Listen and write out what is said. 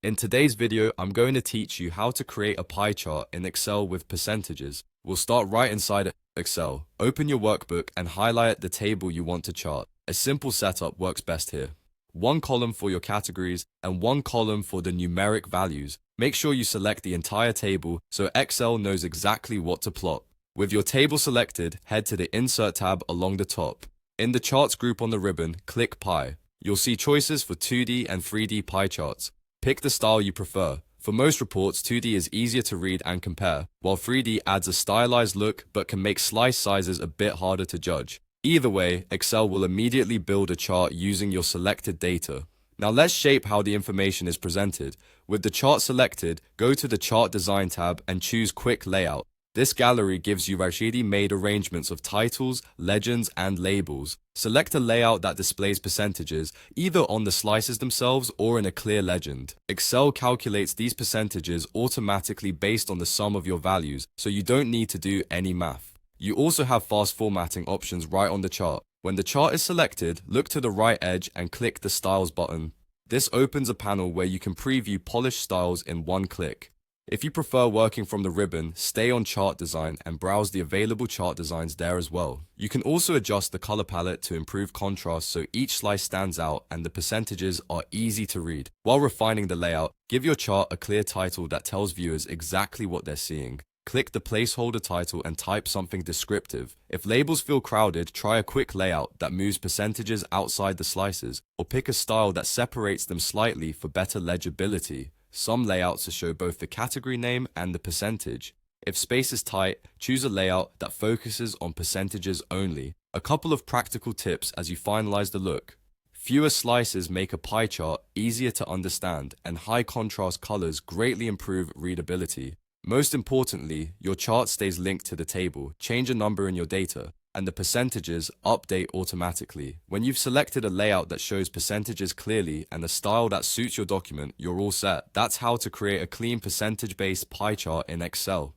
In today's video, I'm going to teach you how to create a pie chart in Excel with percentages. We'll start right inside Excel. Open your workbook and highlight the table you want to chart. A simple setup works best here. One column for your categories and one column for the numeric values. Make sure you select the entire table so Excel knows exactly what to plot. With your table selected, head to the Insert tab along the top. In the Charts group on the ribbon, click Pie. You'll see choices for 2D and 3D pie charts. Pick the style you prefer. For most reports, 2D is easier to read and compare, while 3D adds a stylized look but can make slice sizes a bit harder to judge. Either way, Excel will immediately build a chart using your selected data. Now let's shape how the information is presented. With the chart selected, go to the Chart Design tab and choose Quick Layout. This gallery gives you ready-made arrangements of titles, legends, and labels. Select a layout that displays percentages, either on the slices themselves or in a clear legend. Excel calculates these percentages automatically based on the sum of your values, so you don't need to do any math. You also have fast formatting options right on the chart. When the chart is selected, look to the right edge and click the Styles button. This opens a panel where you can preview polished styles in one click. If you prefer working from the ribbon, stay on Chart Design and browse the available chart designs there as well. You can also adjust the color palette to improve contrast so each slice stands out and the percentages are easy to read. While refining the layout, give your chart a clear title that tells viewers exactly what they're seeing. Click the placeholder title and type something descriptive. If labels feel crowded, try a quick layout that moves percentages outside the slices, or pick a style that separates them slightly for better legibility. Some layouts show both the category name and the percentage. If space is tight, choose a layout that focuses on percentages only. A couple of practical tips as you finalize the look. Fewer slices make a pie chart easier to understand, and high contrast colors greatly improve readability. Most importantly, your chart stays linked to the table. Change a number in your data, and the percentages update automatically. When you've selected a layout that shows percentages clearly and a style that suits your document, you're all set. That's how to create a clean percentage-based pie chart in Excel.